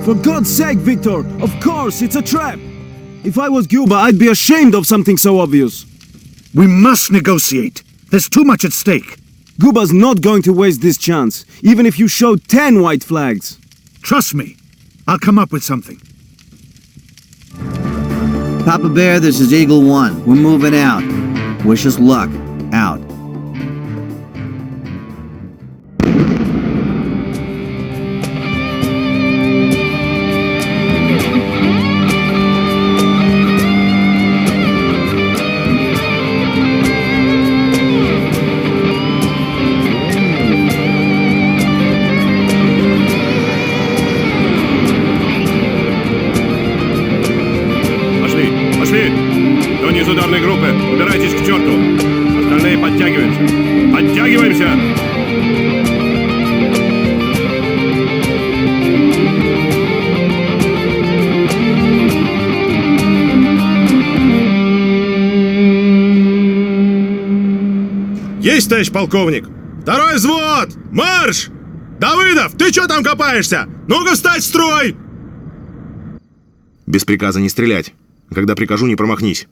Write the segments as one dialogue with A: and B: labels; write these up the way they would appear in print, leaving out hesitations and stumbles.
A: For God's sake, Victor! Of course, it's a trap! If I was Cuba, I'd be ashamed of something so obvious.
B: We must negotiate. There's too much at stake.
A: Cuba's not going to waste this chance, even if you show 10 white flags.
B: Trust me. I'll come up with something.
C: Papa Bear, this is Eagle 1. We're moving out. Wish us luck. Out.
D: Из ударной группы. Убирайтесь к черту. Остальные подтягиваемся. Подтягиваемся! Есть, товарищ полковник! Второй взвод! Марш! Давыдов, ты чё там копаешься? Ну-ка встать в строй! Без приказа не стрелять. Когда прикажу, не промахнись.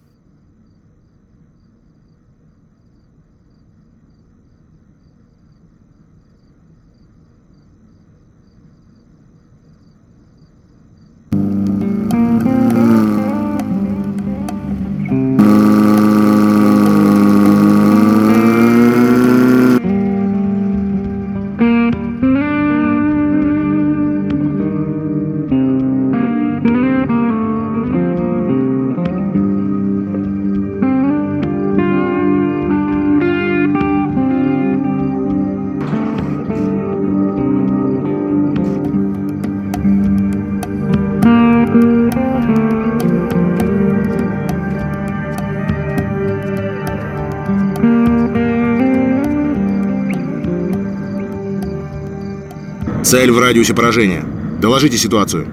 D: Цель в радиусе поражения. Доложите ситуацию.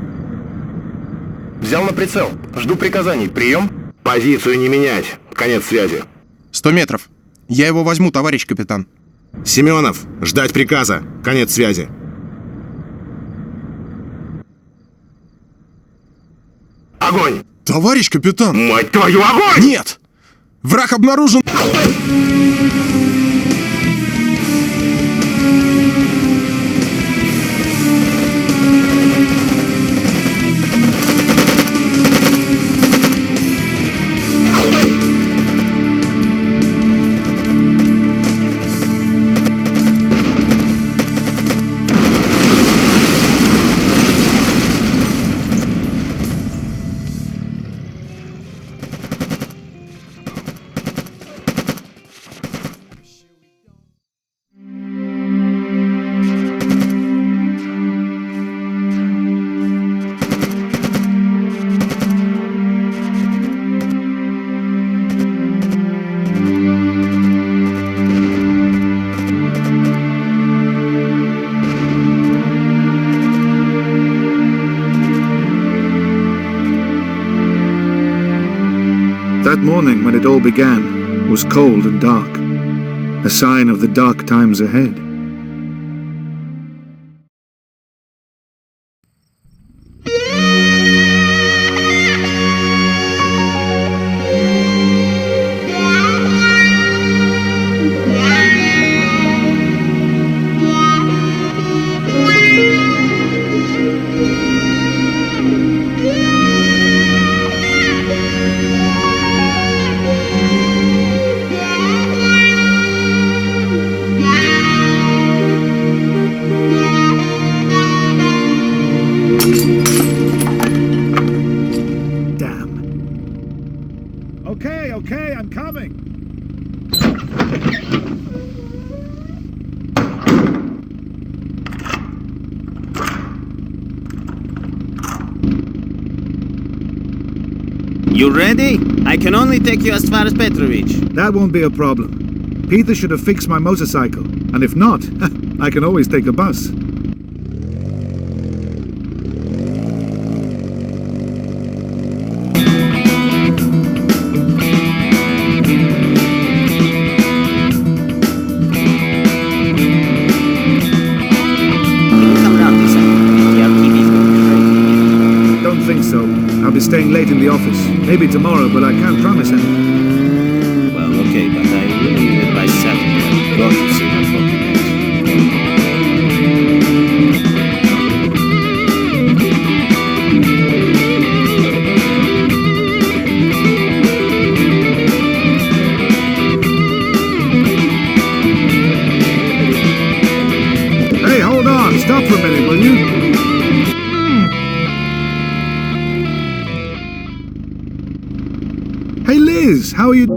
E: Взял на прицел. Жду приказаний. Прием.
D: Позицию не менять. Конец связи.
F: 100 метров. Я его возьму, товарищ капитан.
D: Семенов, ждать приказа. Конец связи. Огонь!
F: Товарищ капитан!
D: Мать твою, огонь!
F: Нет! Враг обнаружен!
B: That morning when it all began was cold and dark, a sign of the dark times ahead. Okay, I'm coming.
G: You ready? I can only take you as far as Petrovich.
B: That won't be a problem. Peter should have fixed my motorcycle, and if not, I can always take a bus. I'll be staying late in the office. Maybe tomorrow, but I can't promise anything.
G: Well, okay, but I really need it by Saturday. I've got to see my fucking
B: ex. Hey, hold on. Stop for a minute, will you? Hey Liz, how are you?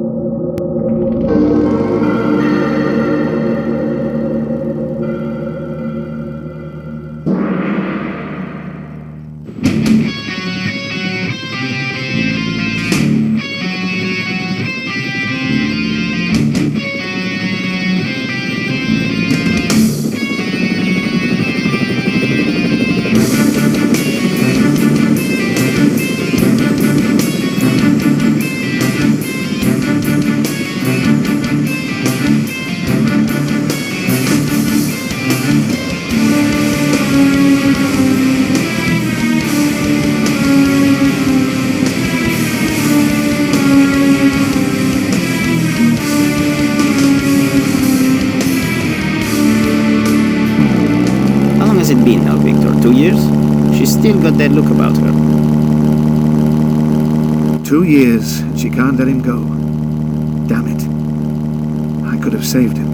G: it been now, Victor? 2 years? She's still got that look about her.
B: 2 years, and she can't let him go. Damn it. I could have saved him.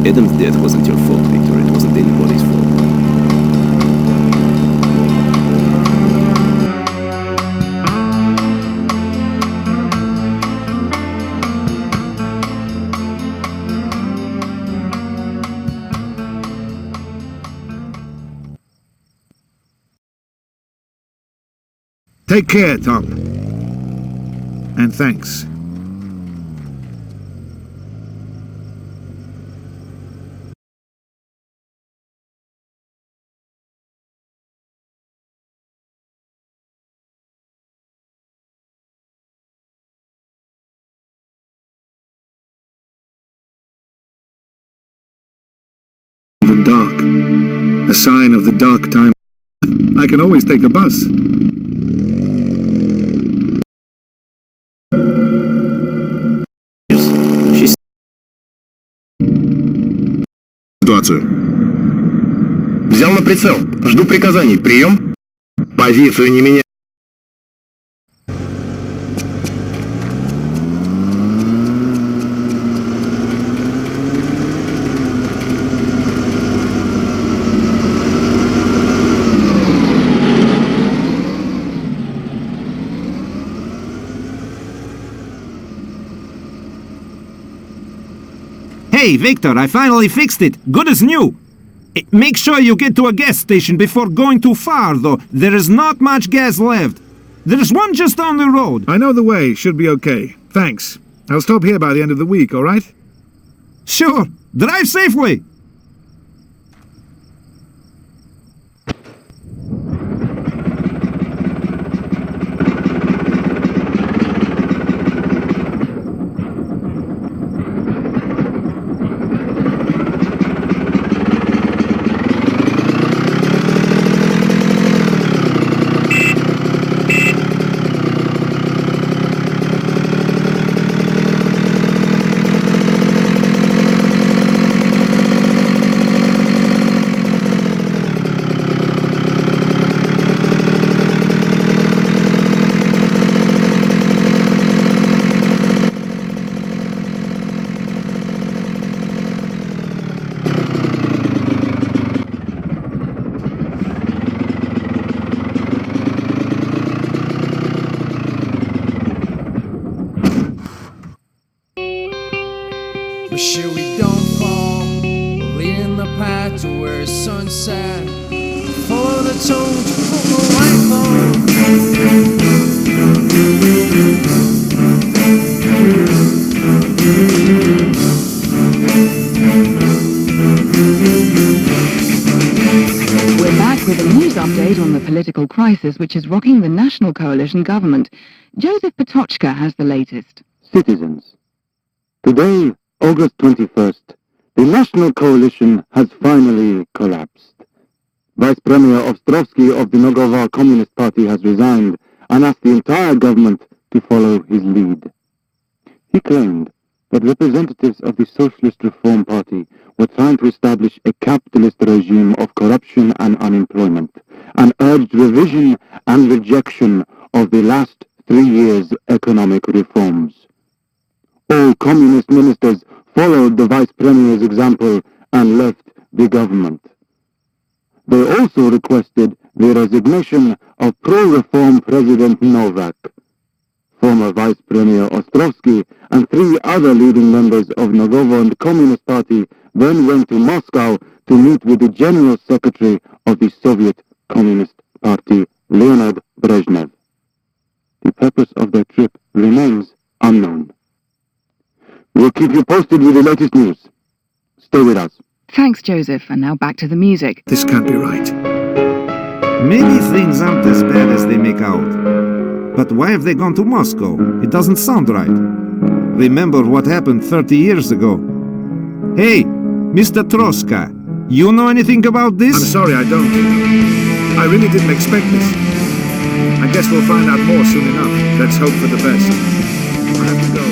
G: Adam's death wasn't your fault, Victor. It wasn't anybody's fault.
B: Take care, Tom. And thanks. The dark. A sign of the dark time. I can always take a bus.
D: Ситуацию.
E: Взял на прицел. Жду приказаний. Прием. Позицию не меняй.
A: Hey, Victor, I finally fixed it. Good as new. Make sure you get to a gas station before going too far, though. There is not much gas left. There's one just down the road.
B: I know the way. Should be okay. Thanks. I'll stop here by the end of the week, all right?
A: Sure. Drive safely.
H: But sure we don't fall, leading the path to where the sunset. Follow the tone to pull the
I: We're back with a news update on the political crisis which is rocking the National Coalition government. Joseph Patochka has the latest.
J: Citizens, today, August 21st, the National Coalition has finally collapsed. Vice Premier Ostrovsky of the Nogovar Communist Party has resigned and asked the entire government to follow his lead. He claimed that representatives of the Socialist Reform Party were trying to establish a capitalist regime of corruption and unemployment, and urged revision and rejection of the last 3 years' economic reforms. All communist ministers followed the Vice Premier's example and left the government. They also requested the resignation of pro-reform President Novak. Former Vice Premier Ostrovsky and 3 other leading members of Nogovar Communist Party then went to Moscow to meet with the General Secretary of the Soviet Communist Party, Leonid Brezhnev. The purpose of their trip remains unknown. We'll keep you posted with the latest news. Stay with us.
I: Thanks, Joseph, and now back to the music.
B: This can't be right.
A: Maybe things aren't as bad as they make out. But why have they gone to Moscow? It doesn't sound right. Remember what happened 30 years ago. Hey, Mr. Troska, you know anything about this?
B: I'm sorry, I don't. I really didn't expect this. I guess we'll find out more soon enough. Let's hope for the best. I have to go.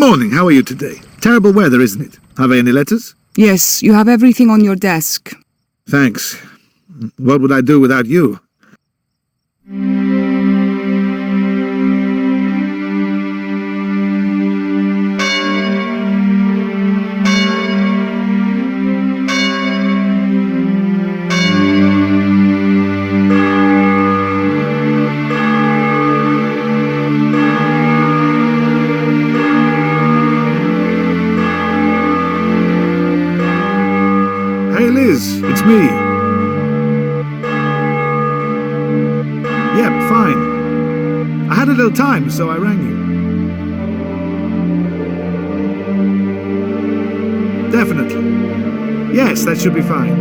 B: morning. How are you today? Terrible weather, isn't it? Have I any letters?
K: Yes, you have everything on your desk.
B: Thanks. What would I do without you? Hey Liz, it's me. Yep, fine. I had a little time, so I rang you. Definitely. Yes, that should be fine.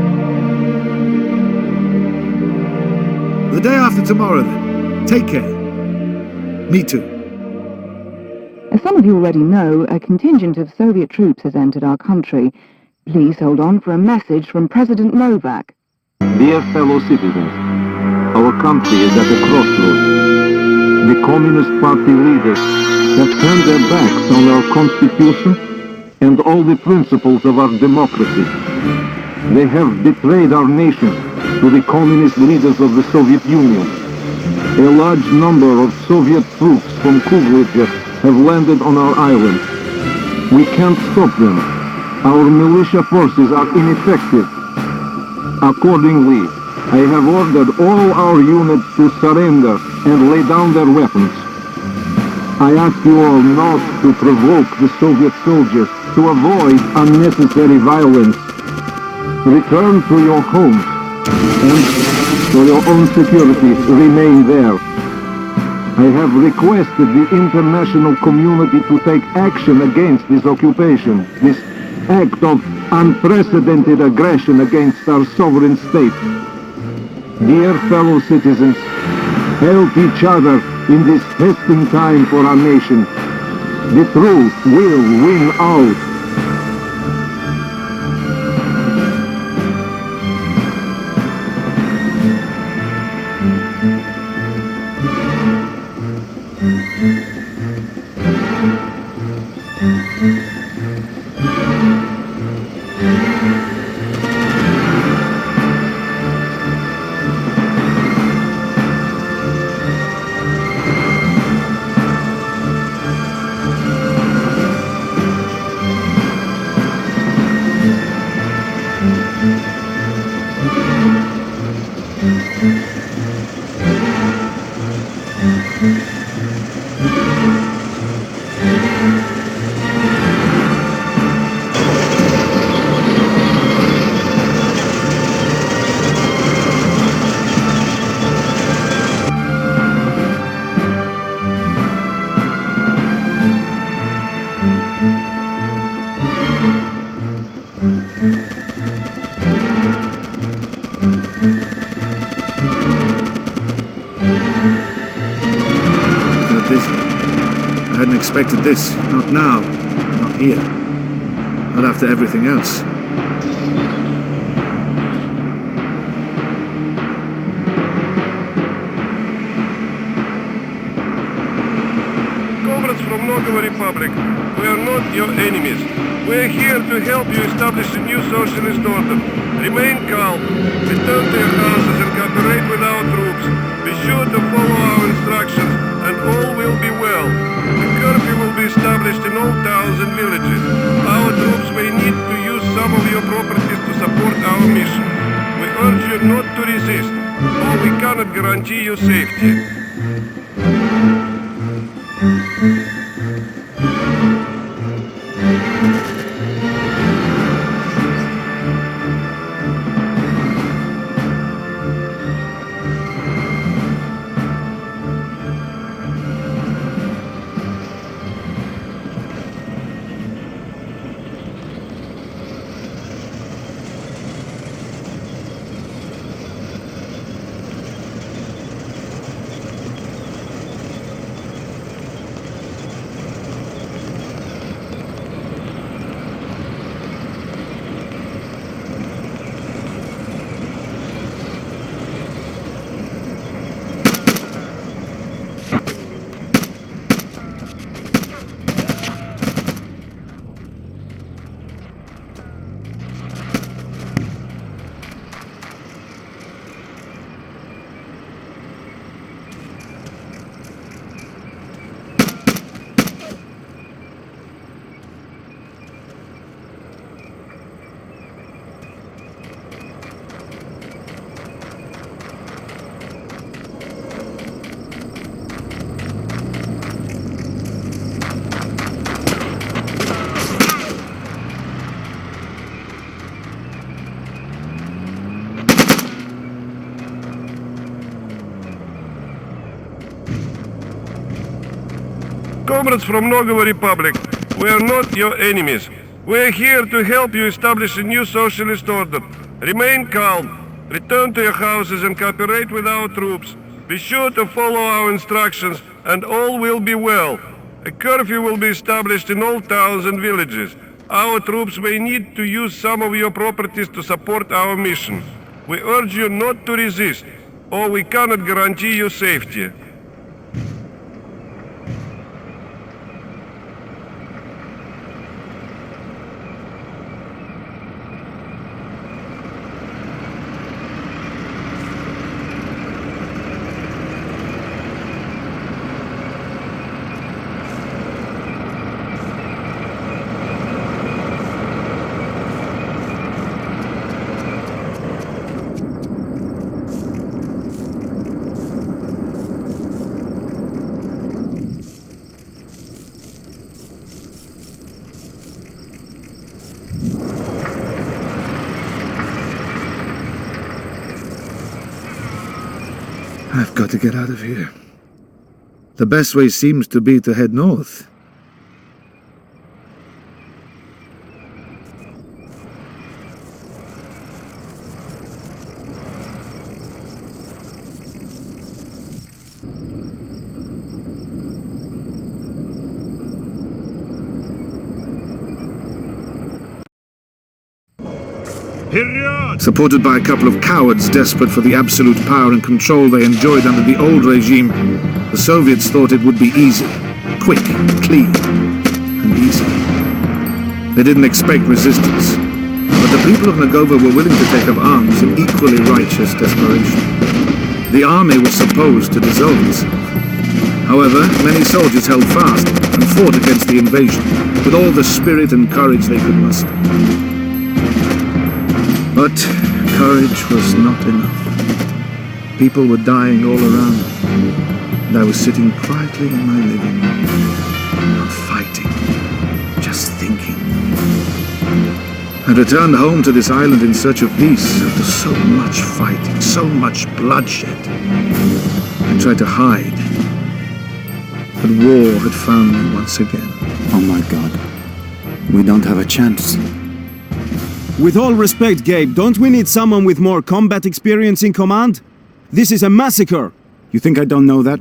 B: The day after tomorrow, then. Take care. Me too.
I: As some of you already know, a contingent of Soviet troops has entered our country. Please hold on for a message from President Novak.
J: Dear fellow citizens, our country is at a crossroads. The Communist Party leaders have turned their backs on our constitution and all the principles of our democracy. They have betrayed our nation to the communist leaders of the Soviet Union. A large number of Soviet troops from Kuglitcha have landed on our island. We can't stop them. Our militia forces are ineffective. Accordingly, I have ordered all our units to surrender and lay down their weapons. I ask you all not to provoke the Soviet soldiers, to avoid unnecessary violence. Return to your homes, and for your own security, remain there. I have requested the international community to take action against this occupation, this act of unprecedented aggression against our sovereign state. Dear fellow citizens, help each other in this testing time for our nation. The truth will win out. I hadn't expected this. Not now. Not here. Not after everything else.
L: Comrades from Nogovo Republic, we are not your enemies. We are here to help you establish a new socialist order. Remain calm, return to your houses and cooperate with our troops. Be sure to follow our instructions, and all will be well. A curfew will be established in all towns and villages. Our troops may need to use some of your properties to support our mission. We urge you not to resist, or we cannot guarantee your safety. comrades from Nogovo Republic, we are not your enemies. We are here to help you establish a new socialist order. Remain calm. Return to your houses and cooperate with our troops. Be sure to follow our instructions, and all will be well. A curfew will be established in all towns and villages. Our troops may need to use some of your properties to support our mission. We urge you not to resist, or we cannot guarantee your safety.
B: I've got to get out of here. The best way seems to be to head north. Supported by a couple of cowards desperate for the absolute power and control they enjoyed under the old regime, the Soviets thought it would be easy, quick, clean, and easy. They didn't expect resistance, but the people of Nogovo were willing to take up arms in equally righteous desperation. The army was supposed to dissolve itself. However, many soldiers held fast and fought against the invasion with all the spirit and courage they could muster. But courage was not enough. People were dying all around me, and I was sitting quietly in my living room, not fighting, just thinking. I returned home to this island in search of peace after so much fighting, so much bloodshed. I tried to hide, but war had found me once again.
M: Oh my God. We don't have a chance.
N: With all respect, Gabe, don't we need someone with more combat experience in command? This is a massacre!
M: You think I don't know that?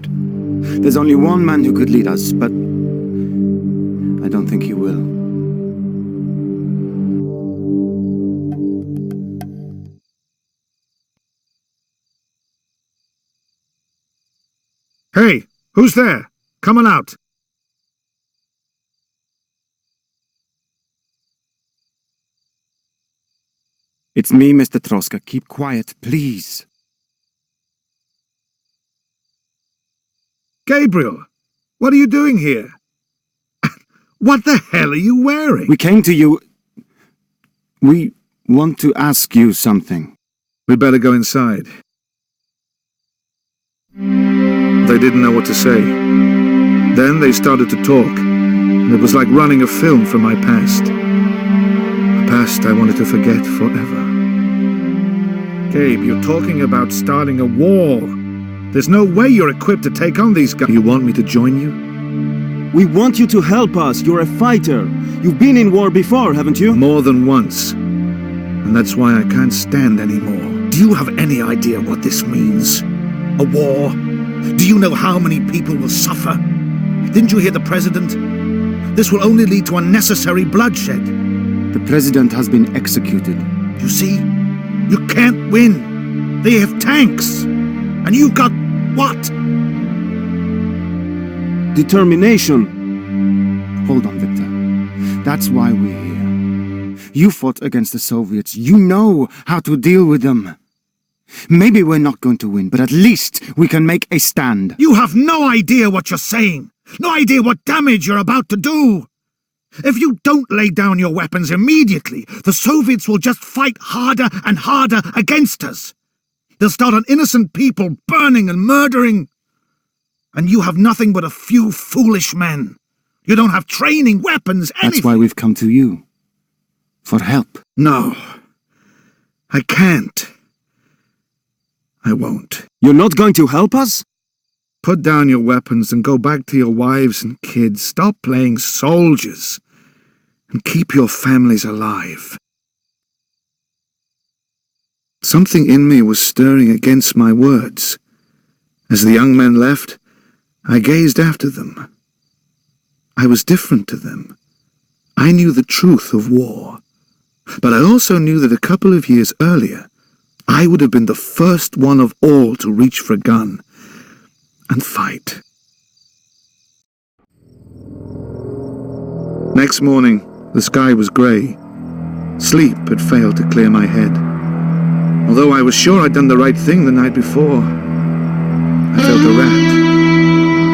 M: There's only one man who could lead us, but I don't think he will.
B: Hey, who's there? Come on out.
M: It's me, Mr. Troska. Keep quiet, please.
B: Gabriel, what are you doing here? What the hell are you wearing?
M: We came to you. We want to ask you something.
B: We better go inside. They didn't know what to say. Then they started to talk, and it was like running a film from my past. A past I wanted to forget forever. Gabe, you're talking about starting a war. There's no way you're equipped to take on these guys. You want me to join you?
N: We want you to help us. You're a fighter. You've been in war before, haven't you?
B: More than once. And that's why I can't stand anymore. Do you have any idea what this means? A war? Do you know how many people will suffer? Didn't you hear the president? This will only lead to unnecessary bloodshed.
M: The president has been executed.
B: You see? You can't win. They have tanks. And you've got what?
N: Determination.
M: Hold on, Victor. That's why we're here. You fought against the Soviets. You know how to deal with them. Maybe we're not going to win, but at least we can make a stand.
B: You have no idea what you're saying. No idea what damage you're about to do. If you don't lay down your weapons immediately, the Soviets will just fight harder and harder against us. They'll start on innocent people burning and murdering. And you have nothing but a few foolish men. You don't have training, weapons, anything.
M: That's why we've come to you. For help.
B: No. I can't. I won't.
N: You're not going to help us?
B: Put down your weapons and go back to your wives and kids. Stop playing soldiers. And keep your families alive. Something in me was stirring against my words. As the young men left, I gazed after them. I was different to them. I knew the truth of war. But I also knew that a couple of years earlier, I would have been the first one of all to reach for a gun and fight. Next morning, the sky was grey. Sleep had failed to clear my head. Although I was sure I'd done the right thing the night before, I felt a rat,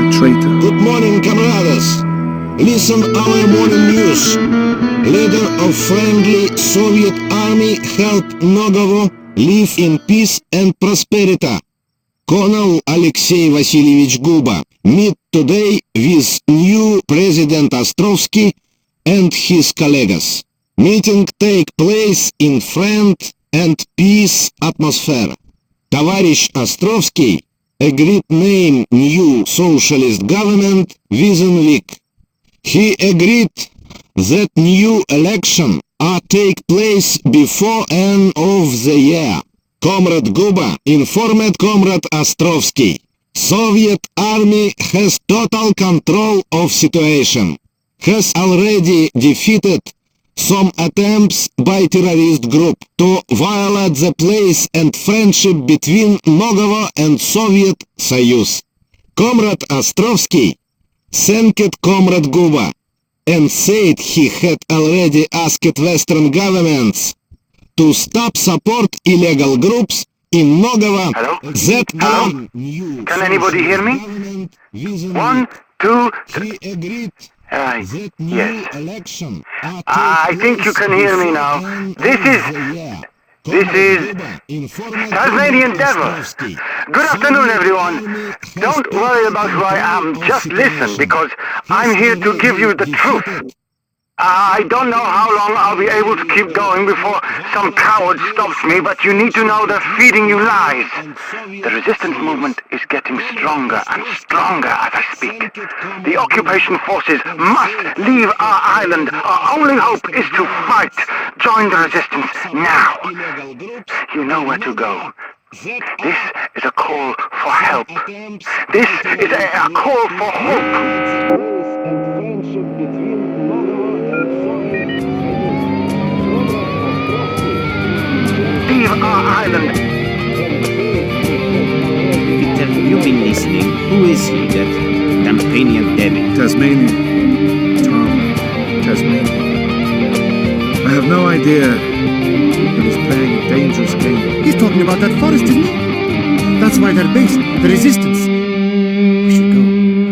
B: a traitor.
O: Good morning, camaradas. Listen our morning news. Leader of friendly Soviet army helped Nogovo live in peace and prosperity. Colonel Alexei Vasilievich Guba meet today with new President Ostrovsky and his colleagues. Meeting take place in friend and peace atmosphere. Товарищ Островsky agreed name new socialist government within week. He agreed that new election are take place before end of the year. Comrade Guba informed Comrade Ostrovsky. Soviet army has total control of situation. Has already defeated some attempts by terrorist group to violate the place and friendship between Nogovo and Soviet Soyuz. Comrade Ostrovsky thanked Comrade Guba and said he had already asked Western governments to stop support illegal groups in Nogovo.
P: Hello? Can anybody hear me? 1, 2, 3. Yes. I think you can hear me now. This is Tasmanian Devil. Good afternoon, everyone. Don't worry about who I am. Just listen, because I'm here to give you the truth. I don't know how long I'll be able to keep going before some coward stops me, but you need to know they're feeding you lies. The resistance movement is getting stronger and stronger as I speak. The occupation forces must leave our island. Our only hope is to fight. Join the resistance now. You know where to go. This is a call for help. This is a call for hope. Leave our island.
Q: Victor, you've been listening. Who is he, that Tasmanian Devil?
B: Tasmanian. Tom. Tasmanian. I have no idea, but he's playing a dangerous game.
M: He's talking about that forest, isn't he? That's why they're based, the resistance. We should go,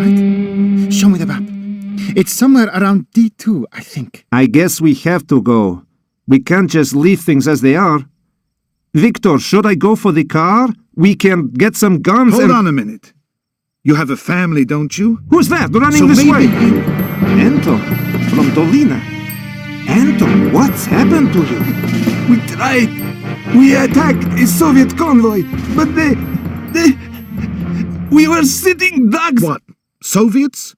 M: right? Show me the map. It's somewhere around D2, I think.
A: I guess we have to go. We can't just leave things as they are. Victor, should I go for the car? We can get some guns
B: Hold on a minute. You have a family, don't you?
A: Who's that running this way? Anton, from Dolina. Anton, what's happened to you?
R: We tried. We attacked a Soviet convoy, but we were sitting ducks.
B: What? Soviets?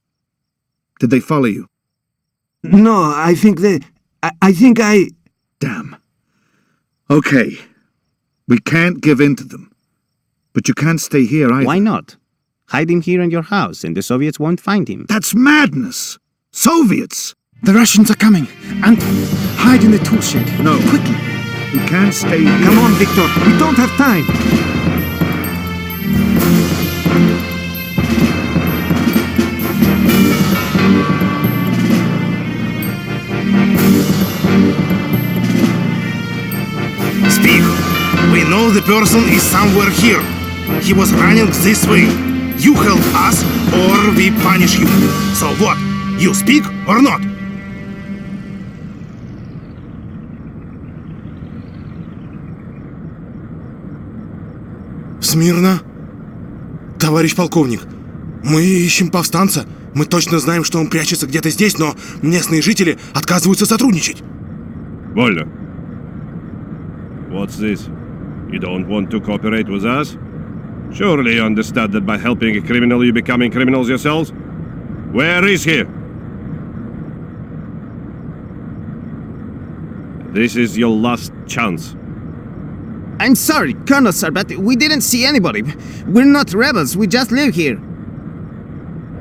B: Did they follow you?
R: No, I think I...
B: Damn. Okay. We can't give in to them. But you can't stay here either.
Q: Why not? Hide him here in your house and the Soviets won't find him.
B: That's madness! Soviets!
M: The Russians are coming. And hide in the tool shed.
B: No.
M: Quickly.
B: We can't stay here.
A: Come on, Victor. We don't have time.
D: Speak! We know the person is somewhere here. He was running this way. You help us, or we punish you. So what? You speak or not? Смирно. Товарищ полковник, мы ищем повстанца. Мы точно знаем, что он прячется где-то здесь, но местные жители отказываются сотрудничать.
S: What's this? You don't want to cooperate with us?
L: Surely you understand that by helping a criminal you becoming criminals yourselves? Where is he? This is your last chance.
C: I'm sorry, Colonel, sir, but we didn't see anybody. We're not rebels, we just live here.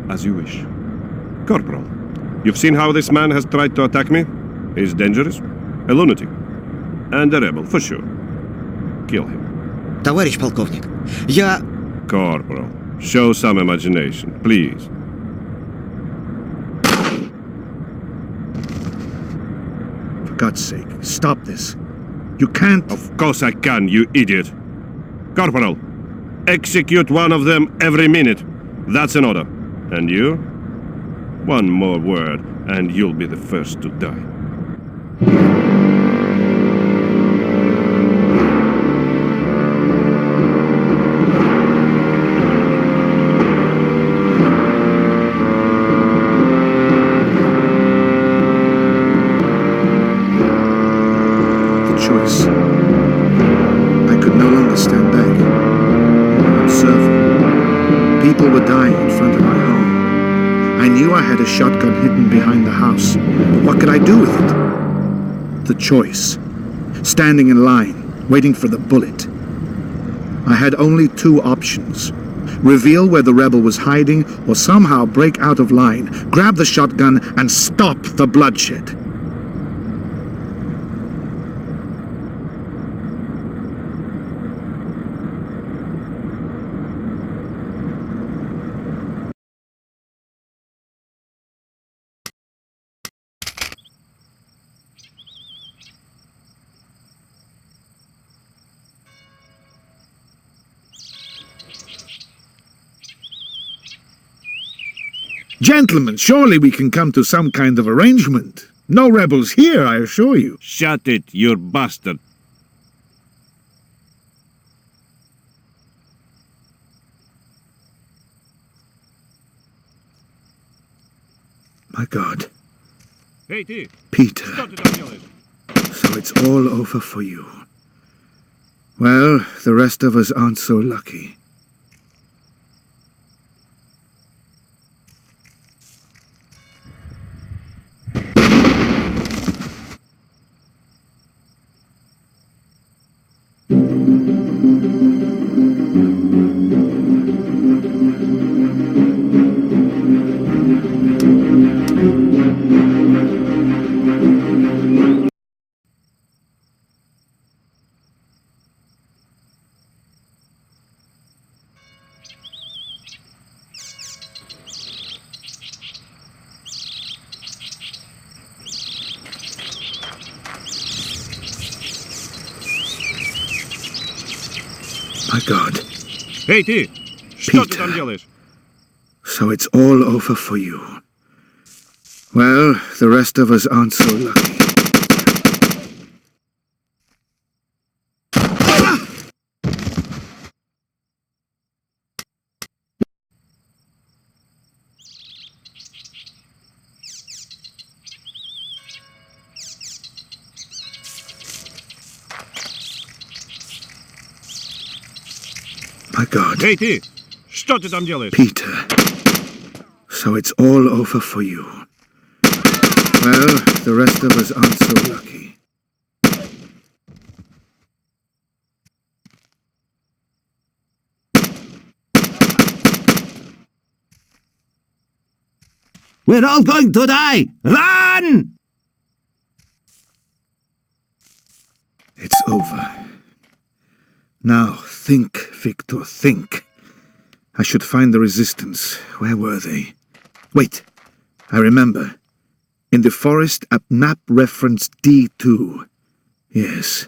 L: As you wish. Corporal, you've seen how this man has tried to attack me? He's dangerous, a lunatic, and a rebel, for sure. Kill him.
C: Товарищ полковник, я...
L: Corporal, show some imagination, please.
B: For God's sake, stop this. You can't...
L: Of course I can, you idiot. Corporal, execute one of them every minute. That's an order. And you? One more word, and you'll be the first to die.
B: Choice. I could no longer stand back. Observing. People were dying in front of my home. I knew I had a shotgun hidden behind the house. But what could I do with it? The choice. Standing in line, waiting for the bullet. I had only two options. Reveal where the rebel was hiding, or somehow break out of line, grab the shotgun, and stop the bloodshed. Gentlemen, surely we can come to some kind of arrangement. No rebels here, I assure you.
L: Shut it, you bastard.
B: My God.
L: Hey, T.
B: Peter. So it's all over for you. Well, the rest of us aren't so lucky. My God.
L: Hey, T. Что ты там делаешь?
B: So it's all over for you. Well, the rest of us aren't so lucky. My God.
L: Hey, T. Что ты там делаешь?
B: Peter. So it's all over for you. Well, the rest of us aren't so lucky.
C: We're all going to die! Run!
B: It's over. Now, think, Victor, think. I should find the resistance. Where were they? Wait, I remember. In the forest at map reference D2. Yes.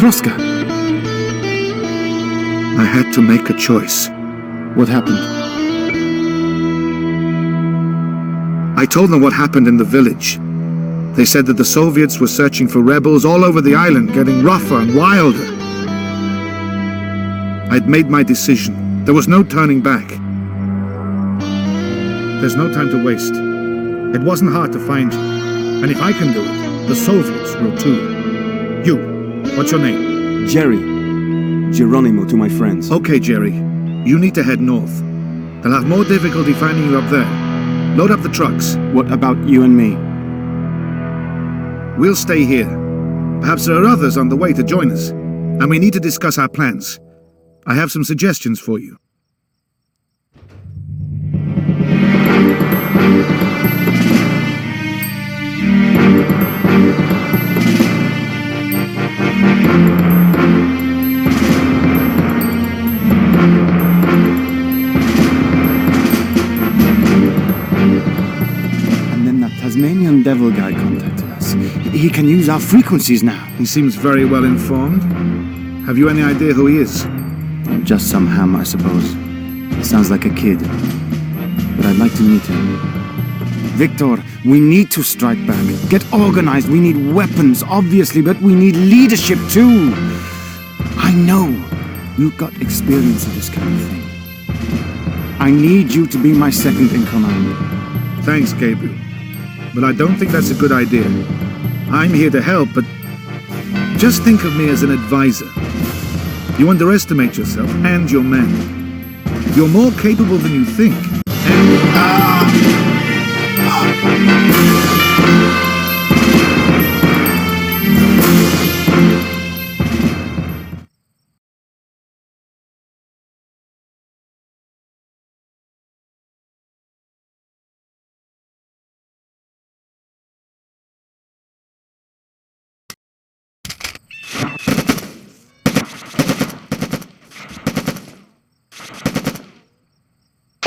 M: Troska.
B: I had to make a choice.
M: What happened?
B: I told them what happened in the village. They said that the Soviets were searching for rebels all over the island, getting rougher and wilder. I'd made my decision. There was no turning back. There's no time to waste. It wasn't hard to find you. And if I can do it, the Soviets will too. You, what's your name?
N: Jerry. Geronimo to my friends.
B: Okay, Jerry. You need to head north. They'll have more difficulty finding you up there. Load up the trucks.
M: What about you and me?
B: We'll stay here. Perhaps there are others on the way to join us. And we need to discuss our plans. I have some suggestions for you.
M: Tasmanian devil guy contacted us. He can use our frequencies now.
B: He seems very well informed. Have you any idea who he is?
M: Just some ham, I suppose. Sounds like a kid. But I'd like to meet him. Victor, we need to strike back. Get organized. We need weapons, obviously, but we need leadership too. I know you've got experience of this kind of thing. I need you to be my second in command.
B: Thanks, Gabriel. But I don't think that's a good idea. I'm here to help, but just think of me as an advisor. You underestimate yourself and your men. You're more capable than you think.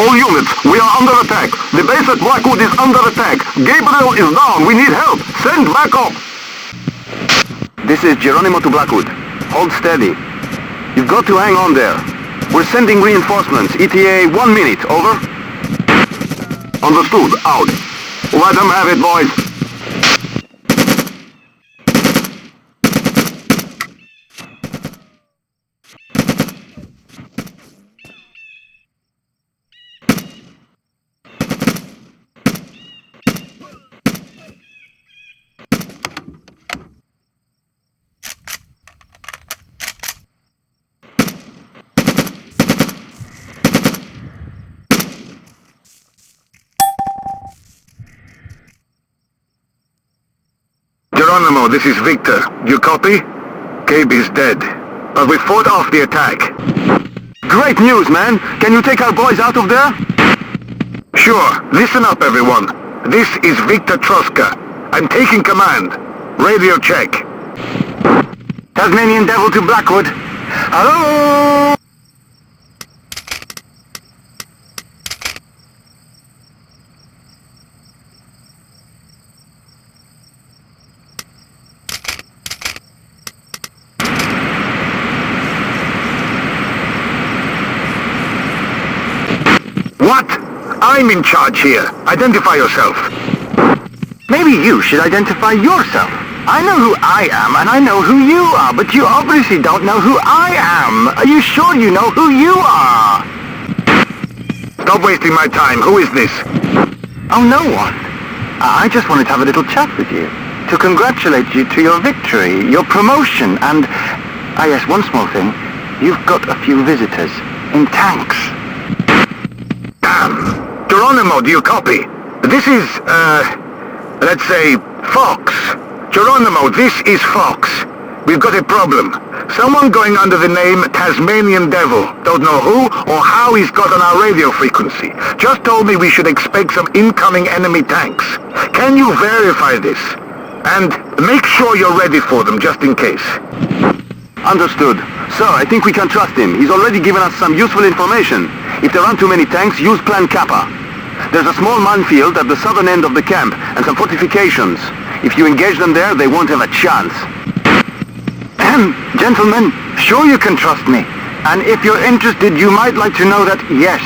P: All units, we are under attack. The base at Blackwood is under attack. Gabriel is down. We need help. Send backup. This is Geronimo to Blackwood. Hold steady. You've got to hang on there. We're sending reinforcements. ETA 1 minute. Over. Understood. Out. Let them have it, boys.
B: Geronimo, this is Victor. You copy? Gabe is dead. But we fought off the attack.
P: Great news, man. Can you take our boys out of there?
B: Sure. Listen up, everyone. This is Victor Troska. I'm taking command. Radio check.
P: Tasmanian Devil to Blackwood. Hello?
B: What? I'm in charge here. Identify yourself.
P: Maybe you should identify yourself. I know who I am, and I know who you are, but you obviously don't know who I am. Are you sure you know who you are?
B: Stop wasting my time. Who is this?
P: Oh, no one. I just wanted to have a little chat with you. To congratulate you to your victory, your promotion, and... yes, one small thing. You've got a few visitors. In tanks.
B: Geronimo, do you copy? This is, let's say, Fox. Geronimo, this is Fox. We've got a problem. Someone going under the name Tasmanian Devil. Don't know who or how he's got on our radio frequency. Just told me we should expect some incoming enemy tanks. Can you verify this? And make sure you're ready for them, just in case.
P: Understood. Sir, I think we can trust him. He's already given us some useful information. If there aren't too many tanks, use Plan Kappa. There's a small minefield at the southern end of the camp, and some fortifications. If you engage them there, they won't have a chance. can, gentlemen. Sure you can trust me. And if you're interested, you might like to know that, yes,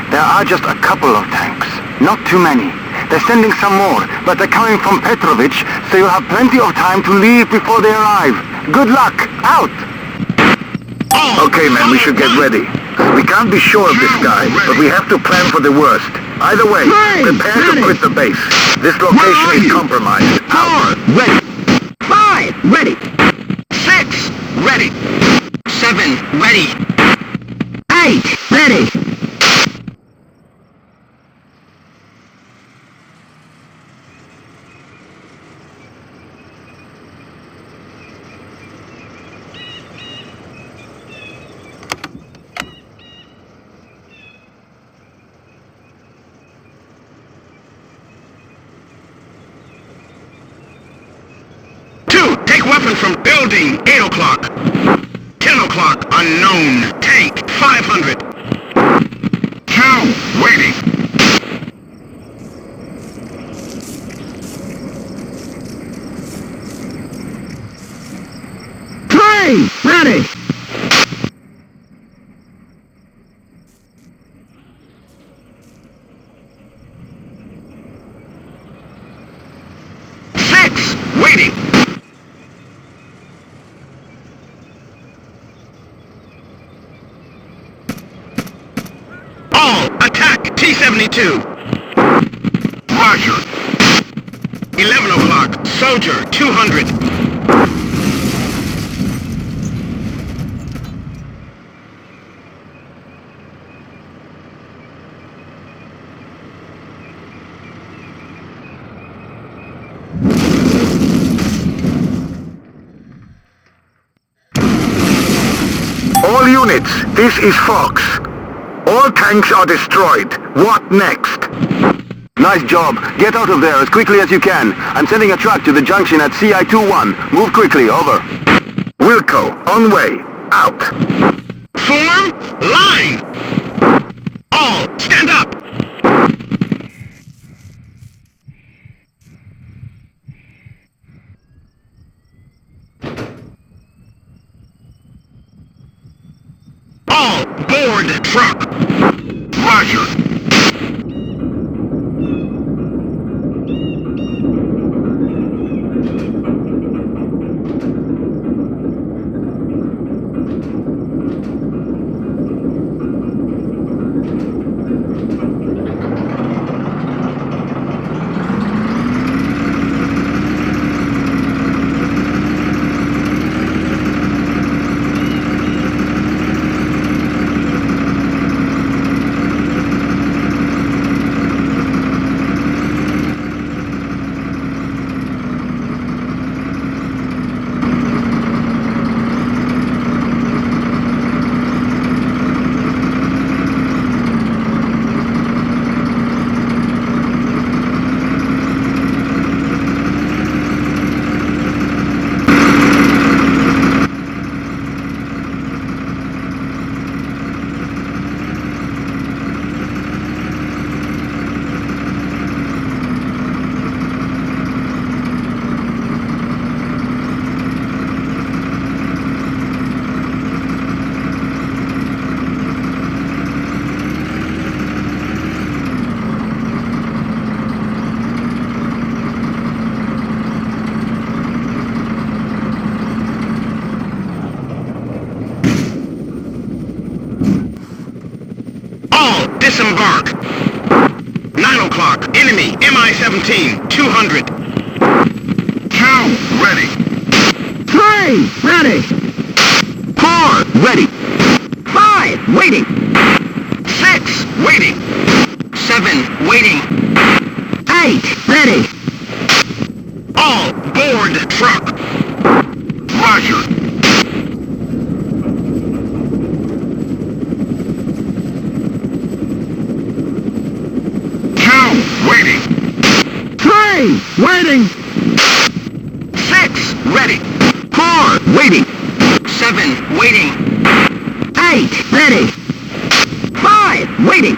P: there are just a couple of tanks. Not too many. They're sending some more, but they're coming from Petrovich, so you'll have plenty of time to leave before they arrive. Good luck. Out!
B: Okay, men, we should get ready. We can't be sure of this guy, but we have to plan for the worst. Either way, prepare to quit the base. This location is compromised. Out.
O: 4, ready. 5, ready. 6, ready. 7, ready. 8, ready. Take weapon from building, 8 o'clock. 10 o'clock, unknown. Tank, 500. 2, waiting. 3, ready. 6, waiting. Attack T-72. Roger. 11 o'clock. Soldier 200.
B: All units, this is Fox. All tanks are destroyed. What next?
P: Nice job. Get out of there as quickly as you can. I'm sending a truck to the junction at CI-21. Move quickly, over.
B: Wilco, on way. Out.
O: Form line. All stand up. All board truck. Roger. Disembark. 9 o'clock. Enemy Mi-17. 200. 2, ready. 3, ready. 4, ready. 5, waiting. 6, waiting. 7, waiting. 8, ready. All board truck. Roger. 2, waiting. 3, waiting. 6, ready. 4, waiting. 7, waiting. 8, ready. 5, waiting.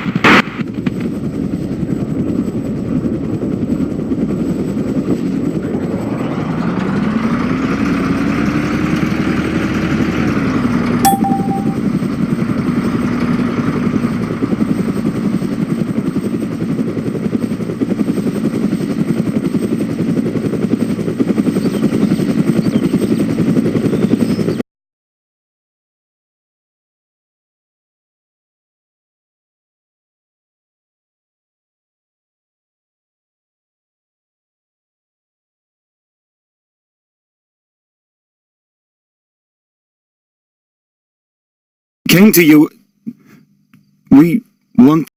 M: came to you. We want.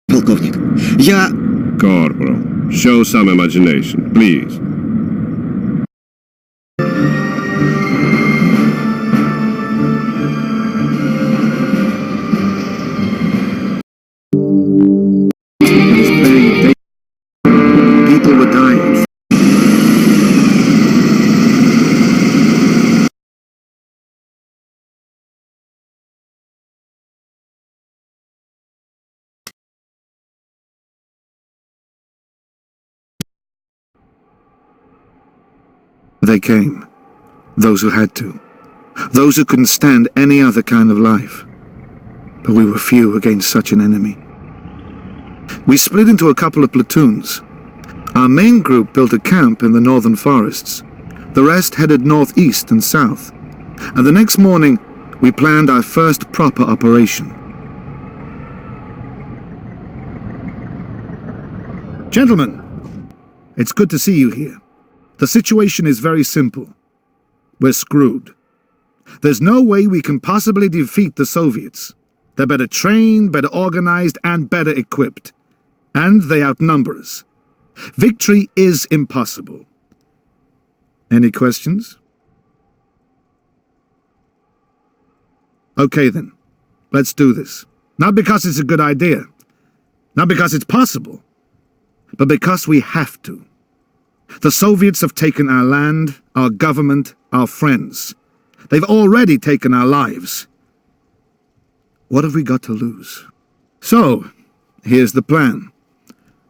C: Полковник, я...
S: Corporal, show some imagination, please.
B: People were dying. They came. Those who had to. Those who couldn't stand any other kind of life. But we were few against such an enemy. We split into a couple of platoons. Our main group built a camp in the northern forests. The rest headed northeast and south. And the next morning, we planned our first proper operation. Gentlemen, it's good to see you here. The situation is very simple. We're screwed. There's no way we can possibly defeat the Soviets. They're better trained, better organized, and better equipped. And they outnumber us. Victory is impossible. Any questions? Okay then, let's do this. Not because it's a good idea, not because it's possible, but because we have to. The Soviets have taken our land, our government, our friends. They've already taken our lives. What have we got to lose? So, here's the plan.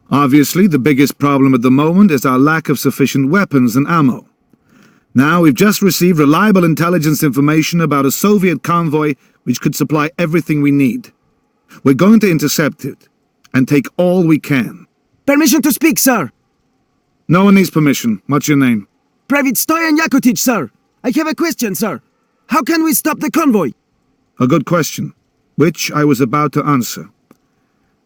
B: Obviously, the biggest problem at the moment is our lack of sufficient weapons and ammo. Now, we've just received reliable intelligence information about a Soviet convoy which could supply everything we need. We're going to intercept it and take all we can.
N: Permission to speak, sir.
B: No one needs permission. What's your name?
N: Private Stoyan Yakutic, sir. I have a question, sir. How can we stop the convoy?
B: A good question, which I was about to answer.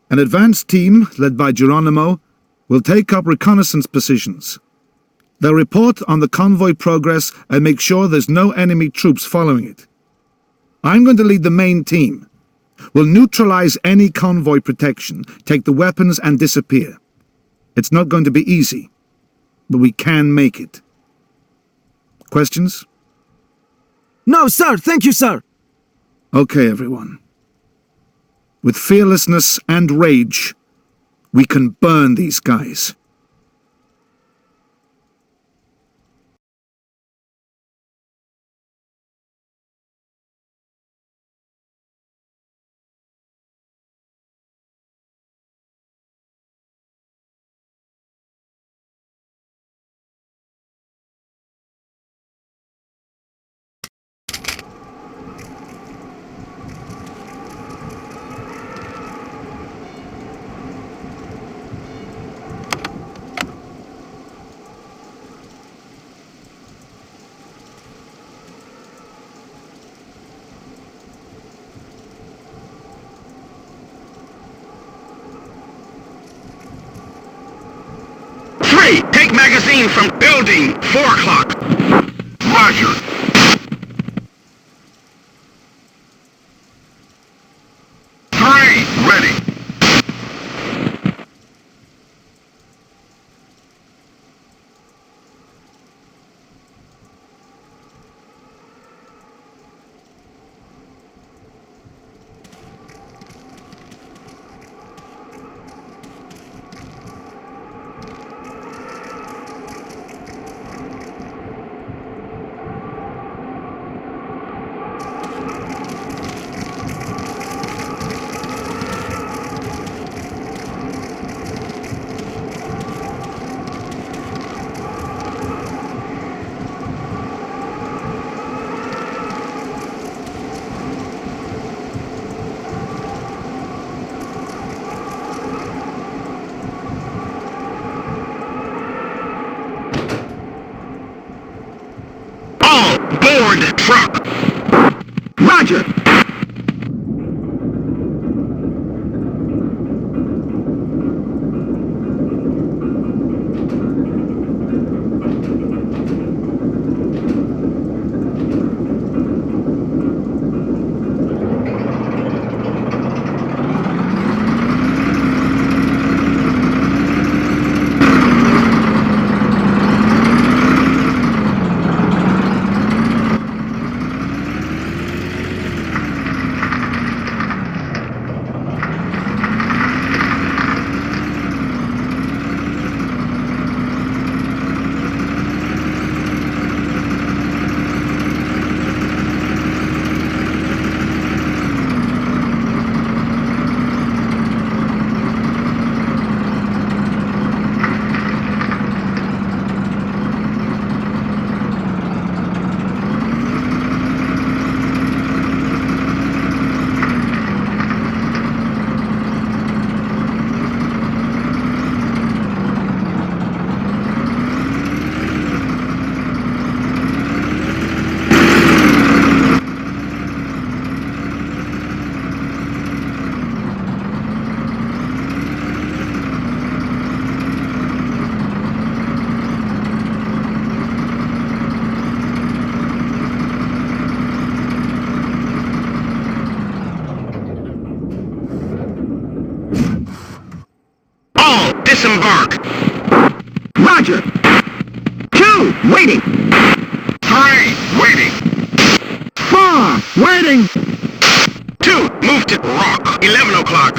B: An advanced team, led by Geronimo, will take up reconnaissance positions. They'll report on the convoy progress and make sure there's no enemy troops following it. I'm going to lead the main team. We'll neutralize any convoy protection, take the weapons and disappear. It's not going to be easy, but we can make it. Questions?
N: No, sir. Thank you, sir.
B: Okay, everyone. With fearlessness and rage, we can burn these guys.
D: magazine from building. 4 o'clock. Roger. Ready. Board truck. Roger. Disembark. Roger. 2, waiting. 3, waiting. 4, waiting. 2, move to rock. 11 o'clock.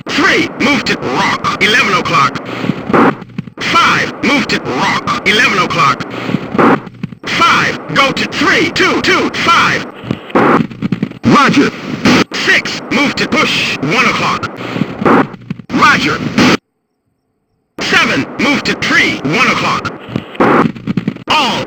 D: 3, move to rock. 11 o'clock. 5, move to rock. 11 o'clock. 5, go to 3, 2, 2, 5. Roger. 6, move to push. 1 o'clock. Roger. 7, move to tree. 1 o'clock. All